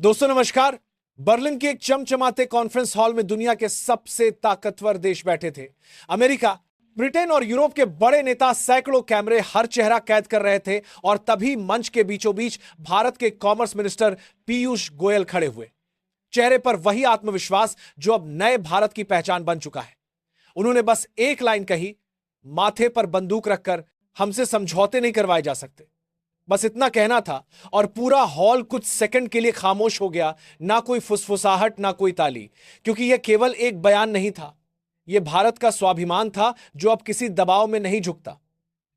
दोस्तों नमस्कार। बर्लिन के एक चमचमाते कॉन्फ्रेंस हॉल में दुनिया के सबसे ताकतवर देश बैठे थे। अमेरिका, ब्रिटेन और यूरोप के बड़े नेता सैकड़ों कैमरे हर चेहरा कैद कर रहे थे और तभी मंच के बीचों बीच भारत के कॉमर्स मिनिस्टर पीयूष गोयल खड़े हुए। चेहरे पर वही आत्मविश्वास जो अब नए भारत की पहचान बन चुका है। उन्होंने बस एक लाइन कही, माथे पर बंदूक रखकर हमसे समझौते नहीं करवाए जा सकते। बस इतना कहना था और पूरा हॉल कुछ सेकंड के लिए खामोश हो गया। ना कोई फुसफुसाहट, ना कोई ताली, क्योंकि यह केवल एक बयान नहीं था, यह भारत का स्वाभिमान था जो अब किसी दबाव में नहीं झुकता।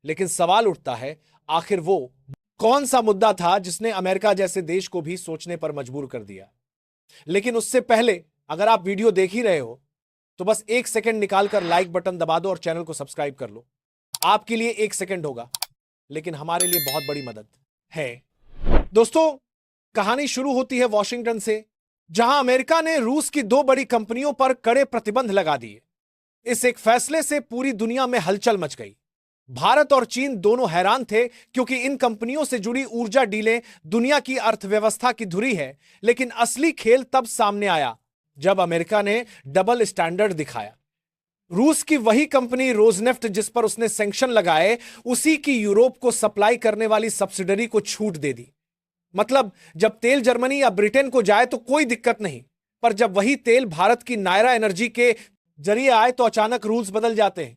लेकिन सवाल उठता है, आखिर वो कौन सा मुद्दा था जिसने अमेरिका जैसे देश को भी सोचने पर मजबूर कर दिया। लेकिन उससे पहले अगर आप वीडियो देख ही रहे हो तो बस एक सेकंड निकालकर लाइक बटन दबा दो और चैनल को सब्सक्राइब कर लो। आपके लिए एक सेकंड होगा, लेकिन हमारे लिए बहुत बड़ी मदद है। दोस्तों, कहानी शुरू होती है वॉशिंगटन से, जहां अमेरिका ने रूस की दो बड़ी कंपनियों पर कड़े प्रतिबंध लगा दिए। इस एक फैसले से पूरी दुनिया में हलचल मच गई। भारत और चीन दोनों हैरान थे, क्योंकि इन कंपनियों से जुड़ी ऊर्जा डीलें दुनिया की अर्थव्यवस्था की धुरी है। लेकिन असली खेल तब सामने आया जब अमेरिका ने डबल स्टैंडर्ड दिखाया। रूस की वही कंपनी रोजनेफ्ट, जिस पर उसने सैंक्शन लगाए, उसी की यूरोप को सप्लाई करने वाली सब्सिडरी को छूट दे दी। मतलब जब तेल जर्मनी या ब्रिटेन को जाए तो कोई दिक्कत नहीं, पर जब वही तेल भारत की नायरा एनर्जी के जरिए आए तो अचानक रूल्स बदल जाते हैं।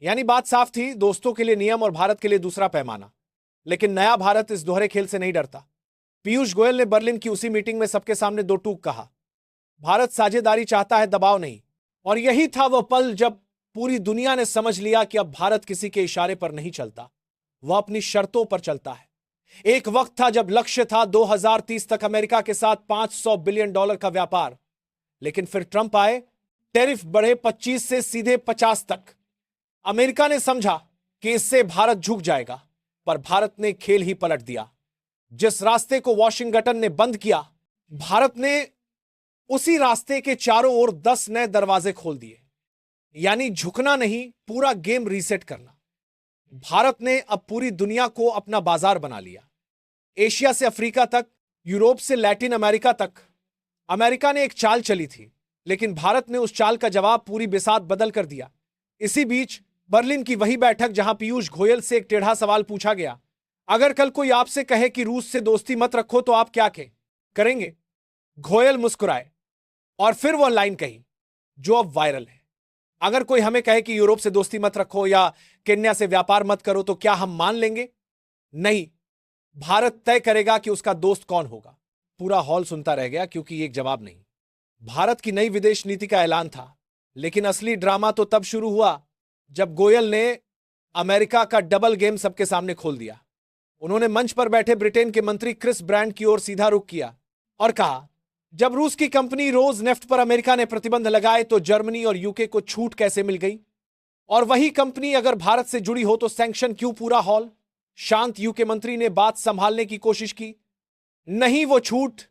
यानी बात साफ थी, दोस्तों के लिए नियम और भारत के लिए दूसरा पैमाना। लेकिन नया भारत इस दोहरे खेल से नहीं डरता। पीयूष गोयल ने बर्लिन की उसी मीटिंग में सबके सामने दो टूक कहा, भारत साझेदारी चाहता है, दबाव नहीं। और यही था वह पल जब पूरी दुनिया ने समझ लिया कि अब भारत किसी के इशारे पर नहीं चलता, वह अपनी शर्तों पर चलता है। एक वक्त था जब लक्ष्य था 2030 तक अमेरिका के साथ $500 बिलियन का व्यापार। लेकिन फिर ट्रंप आए, टैरिफ बढ़े 25 से सीधे 50 तक। अमेरिका ने समझा कि इससे भारत झुक जाएगा, पर भारत ने खेल ही पलट दिया। जिस रास्ते को वॉशिंगटन ने बंद किया, भारत ने उसी रास्ते के चारों ओर 10 नए दरवाजे खोल दिए। यानी झुकना नहीं, पूरा गेम रीसेट करना। भारत ने अब पूरी दुनिया को अपना बाजार बना लिया। एशिया से अफ्रीका तक, यूरोप से लैटिन अमेरिका तक। अमेरिका ने एक चाल चली थी, लेकिन भारत ने उस चाल का जवाब पूरी बिसात बदल कर दिया। इसी बीच बर्लिन की वही बैठक जहां पीयूष गोयल से एक टेढ़ा सवाल पूछा गया, अगर कल कोई आपसे कहे कि रूस से दोस्ती मत रखो तो आप क्या करेंगे? गोयल मुस्कुराए और फिर वह लाइन कही जो अब वायरल है, अगर कोई हमें कहे कि यूरोप से दोस्ती मत रखो या केन्या से व्यापार मत करो तो क्या हम मान लेंगे? नहीं, भारत तय करेगा कि उसका दोस्त कौन होगा। पूरा हॉल सुनता रह गया, क्योंकि एक जवाब नहीं। भारत की नई विदेश नीति का ऐलान था। लेकिन असली ड्रामा तो तब शुरू हुआ जब गोयल ने अमेरिका का डबल गेम सबके सामने खोल दिया। उन्होंने मंच पर बैठे ब्रिटेन के मंत्री क्रिस ब्रांड की ओर सीधा रुख किया और कहा, जब रूस की कंपनी रोजनेफ्ट पर अमेरिका ने प्रतिबंध लगाए तो जर्मनी और यूके को छूट कैसे मिल गई? और वही कंपनी अगर भारत से जुड़ी हो तो सैंक्शन क्यों? पूरा हॉल शांत। यूके मंत्री ने बात संभालने की कोशिश की, नहीं, वो छूट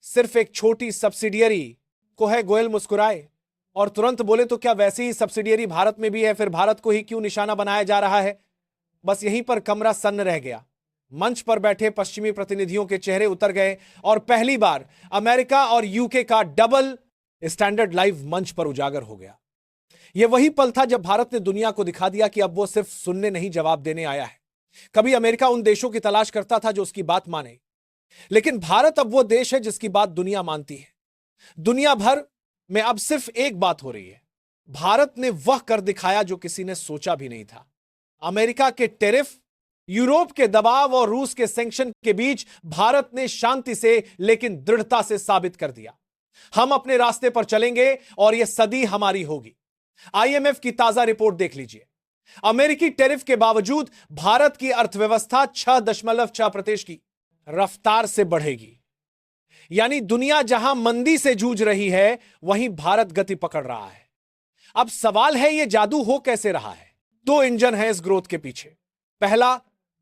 सिर्फ एक छोटी सब्सिडियरी को है। गोयल मुस्कुराए और तुरंत बोले, तो क्या वैसी ही सब्सिडियरी भारत में भी है? फिर भारत को ही क्यों निशाना बनाया जा रहा है? बस यहीं पर कमरा सन्न रह गया। मंच पर बैठे पश्चिमी प्रतिनिधियों के चेहरे उतर गए और पहली बार अमेरिका और यूके का डबल स्टैंडर्ड लाइव मंच पर उजागर हो गया। यह वही पल था जब भारत ने दुनिया को दिखा दिया कि अब वो सिर्फ सुनने नहीं, जवाब देने आया है। कभी अमेरिका उन देशों की तलाश करता था जो उसकी बात माने, लेकिन भारत अब वो देश है जिसकी बात दुनिया मानती है। दुनिया भर में अब सिर्फ एक बात हो रही है, भारत ने वह कर दिखाया जो किसी ने सोचा भी नहीं था। अमेरिका के टैरिफ, यूरोप के दबाव और रूस के सैंक्शन के बीच भारत ने शांति से लेकिन दृढ़ता से साबित कर दिया, हम अपने रास्ते पर चलेंगे और यह सदी हमारी होगी। आईएमएफ की ताजा रिपोर्ट देख लीजिए। अमेरिकी टैरिफ के बावजूद भारत की अर्थव्यवस्था 6.6% की रफ्तार से बढ़ेगी। यानी दुनिया जहां मंदी से जूझ रही है, वहीं भारत गति पकड़ रहा है। अब सवाल है, यह जादू हो कैसे रहा है? दो इंजन है इस ग्रोथ के पीछे। पहला,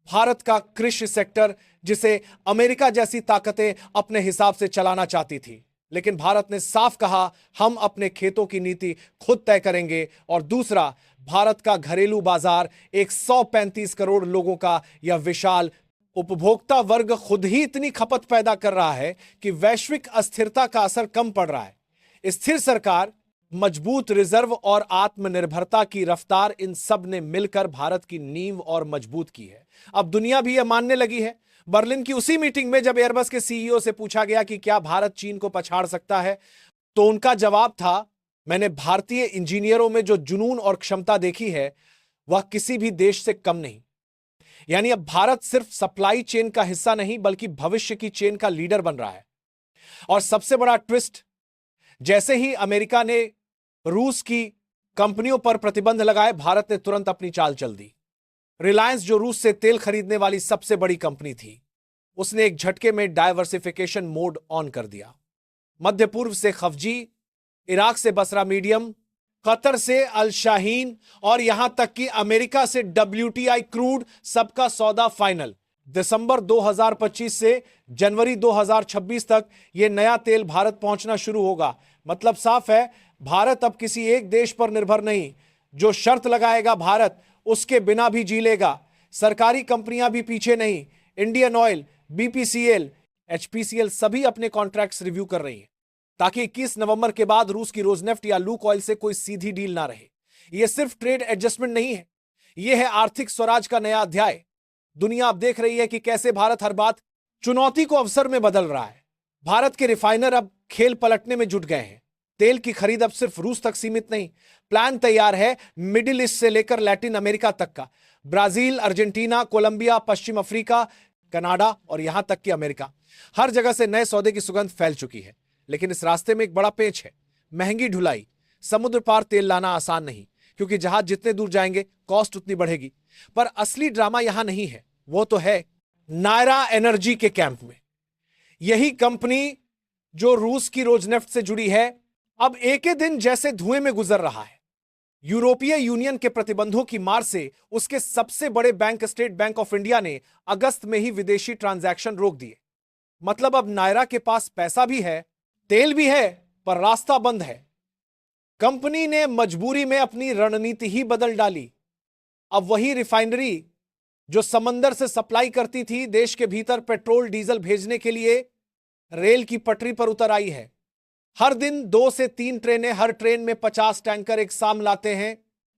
भारत का कृषि सेक्टर, जिसे अमेरिका जैसी ताकतें अपने हिसाब से चलाना चाहती थी, लेकिन भारत ने साफ कहा, हम अपने खेतों की नीति खुद तय करेंगे। और दूसरा, भारत का घरेलू बाजार, 135 करोड़ लोगों का यह विशाल उपभोक्ता वर्ग खुद ही इतनी खपत पैदा कर रहा है कि वैश्विक अस्थिरता का असर कम पड़ रहा है। स्थिर सरकार, मजबूत रिजर्व और आत्मनिर्भरता की रफ्तार, इन सब ने मिलकर भारत की नींव और मजबूत की है। अब दुनिया भी यह मानने लगी है। बर्लिन की उसी मीटिंग में जब एयरबस के सीईओ से पूछा गया कि क्या भारत चीन को पछाड़ सकता है, तो उनका जवाब था, मैंने भारतीय इंजीनियरों में जो जुनून और क्षमता देखी है वह किसी भी देश से कम नहीं। यानी अब भारत सिर्फ सप्लाई चेन का हिस्सा नहीं बल्कि भविष्य की चेन का लीडर बन रहा है। और सबसे बड़ा ट्विस्ट, जैसे ही अमेरिका ने रूस की कंपनियों पर प्रतिबंध लगाए, भारत ने तुरंत अपनी चाल चल दी। रिलायंस, जो रूस से तेल खरीदने वाली सबसे बड़ी कंपनी थी, उसने एक झटके में डायवर्सिफिकेशन मोड ऑन कर दिया। मध्य पूर्व से खफजी, इराक से बसरा मीडियम, कतर से अल शाहीन और यहां तक कि अमेरिका से WTI क्रूड, सबका सौदा फाइनल। दिसंबर 2025 से जनवरी 2026 तक यह नया तेल भारत पहुंचना शुरू होगा। मतलब साफ है, भारत अब किसी एक देश पर निर्भर नहीं। जो शर्त लगाएगा भारत, उसके बिना भी जी लेगा। सरकारी कंपनियां भी पीछे नहीं। इंडियन ऑयल, BPCL, HPCL सभी अपने कॉन्ट्रैक्ट्स रिव्यू कर रही हैं ताकि 21 नवंबर के बाद रूस की रोजनेफ्ट या लूक ऑयल से कोई सीधी डील ना रहे। यह सिर्फ ट्रेड एडजस्टमेंट नहीं है, यह है आर्थिक स्वराज का नया अध्याय। दुनिया अब देख रही है कि कैसे भारत हर बात चुनौती को अवसर में बदल रहा है। भारत के रिफाइनर अब खेल पलटने में जुट गए हैं। तेल की खरीद अब सिर्फ रूस तक सीमित नहीं, प्लान तैयार है मिडिल ईस्ट से लेकर लैटिन अमेरिका तक का। ब्राजील, अर्जेंटीना, कोलंबिया, पश्चिम अफ्रीका, कनाडा और यहां तक कि अमेरिका, हर जगह से नए सौदे की सुगंध फैल चुकी है। लेकिन इस रास्ते में एक बड़ा पेच है, महंगी ढुलाई। समुद्र पार तेल लाना आसान नहीं, क्योंकि जहाज जितने दूर जाएंगे कॉस्ट उतनी बढ़ेगी। पर असली ड्रामा यहां नहीं है, वो तो है नायरा एनर्जी के कैंप में। यही कंपनी जो रूस की रोजनेफ्ट से जुड़ी है, अब एक ही दिन जैसे धुएं में गुजर रहा है। यूरोपीय यूनियन के प्रतिबंधों की मार से उसके सबसे बड़े bank state bank of India ने अगस्त में ही विदेशी ट्रांजैक्शन रोक दिए। मतलब अब नायरा के पास पैसा भी है, तेल भी है, पर रास्ता बंद है। कंपनी ने मजबूरी में अपनी रणनीति ही बदल डाली। अब वही रिफाइनरी जो समंदर से सप्लाई करती थी, देश के भीतर पेट्रोल डीजल भेजने के लिए रेल की पटरी पर उतर आई है। हर दिन 2 से 3 ट्रेनें, हर ट्रेन में 50 टैंकर एक साम लाते हैं।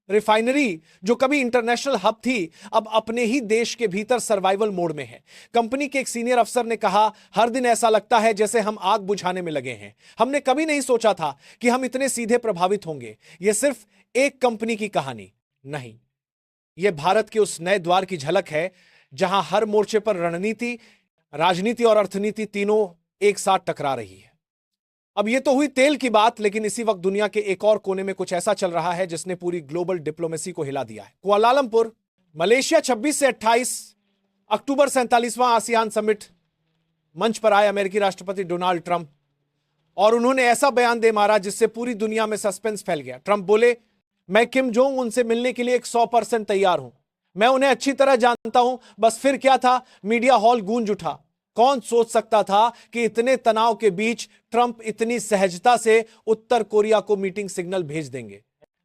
रिफाइनरी जो कभी इंटरनेशनल हब थी, अब अपने ही देश के भीतर सर्वाइवल मोड में है। कंपनी के एक सीनियर अफसर ने कहा, हर दिन ऐसा लगता है जैसे हम आग बुझाने में लगे हैं। हमने कभी नहीं सोचा था कि हम इतने सीधे प्रभावित होंगे। यह सिर्फ एक कंपनी की कहानी नहीं, यह भारत के उस नए द्वार की झलक है जहां हर मोर्चे पर रणनीति, राजनीति और अर्थनीति तीनों एक साथ टकरा रही है। अब ये तो हुई तेल की बात, लेकिन इसी वक्त दुनिया के एक और कोने में कुछ ऐसा चल रहा है जिसने पूरी ग्लोबल डिप्लोमेसी को हिला दिया है। कुआलालंपुर, मलेशिया, 26 से 28 अक्टूबर 47वां आसियान समिट। मंच पर आए अमेरिकी राष्ट्रपति डोनाल्ड ट्रंप और उन्होंने ऐसा बयान दे मारा जिससे पूरी दुनिया में सस्पेंस फैल गया। ट्रंप बोले, मैं किम जोंग उन से मिलने के लिए 100% तैयार हूं। मैं उन्हें अच्छी तरह जानता हूं। बस फिर क्या था, मीडिया हॉल गूंज उठा। कौन सोच सकता था कि इतने तनाव के बीच ट्रंप इतनी सहजता से उत्तर कोरिया को मीटिंग सिग्नल भेज देंगे।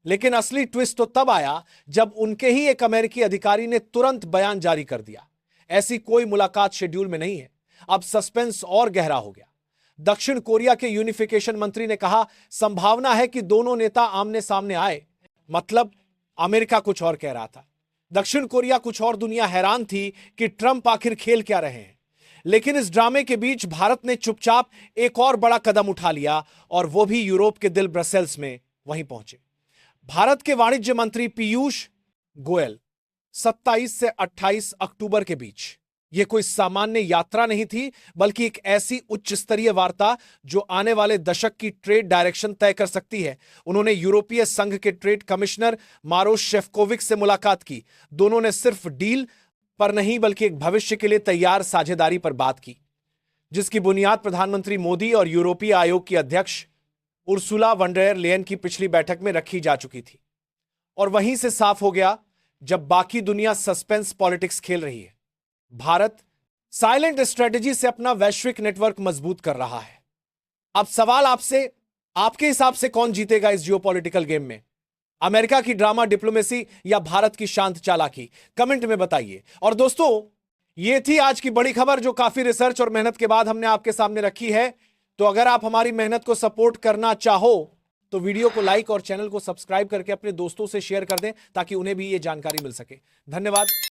लेकिन असली ट्विस्ट तो तब आया जब उनके ही एक अमेरिकी अधिकारी ने तुरंत बयान जारी कर दिया, ऐसी कोई मुलाकात शेड्यूल में नहीं है। अब सस्पेंस और गहरा हो गया। दक्षिण कोरिया के यूनिफिकेशन मंत्री ने कहा, संभावना है कि दोनों नेता आमने सामने आए। मतलब अमेरिका कुछ और कह रहा था, दक्षिण कोरिया कुछ और। दुनिया हैरान थी कि ट्रंप आखिर खेल क्या रहे हैं। लेकिन इस ड्रामे के बीच भारत ने चुपचाप एक और बड़ा कदम उठा लिया, और वो भी यूरोप के दिल ब्रसेल्स में वहीं पहुंचे। भारत के वाणिज्य मंत्री पीयूष गोयल 27 से 28 अक्टूबर के बीच, यह कोई सामान्य यात्रा नहीं थी, बल्कि एक ऐसी उच्च स्तरीय वार्ता जो आने वाले दशक की ट्रेड डायरेक्शन तय कर सकती है। उन्होंने यूरोपीय संघ के ट्रेड कमिश्नर मारोस शेफकोविक से मुलाकात की। दोनों ने सिर्फ डील पर नहीं बल्कि एक भविष्य के लिए तैयार साझेदारी पर बात की, जिसकी बुनियाद प्रधानमंत्री मोदी और यूरोपीय आयोग की अध्यक्ष उर्सुला वॉन डेर लेयन की पिछली बैठक में रखी जा चुकी थी। और वहीं से साफ हो गया, जब बाकी दुनिया सस्पेंस पॉलिटिक्स खेल रही है, भारत साइलेंट स्ट्रेटेजी से अपना वैश्विक नेटवर्क मजबूत कर रहा है। अब सवाल आपसे, आपके हिसाब से कौन जीतेगा इस जियोपॉलिटिकल गेम में? अमेरिका की ड्रामा डिप्लोमेसी या भारत की शांत चालाकी? कमेंट में बताइए। और दोस्तों, ये थी आज की बड़ी खबर जो काफी रिसर्च और मेहनत के बाद हमने आपके सामने रखी है। तो अगर आप हमारी मेहनत को सपोर्ट करना चाहो तो वीडियो को लाइक और चैनल को सब्सक्राइब करके अपने दोस्तों से शेयर कर दें ताकि उन्हें भी ये जानकारी मिल सके। धन्यवाद।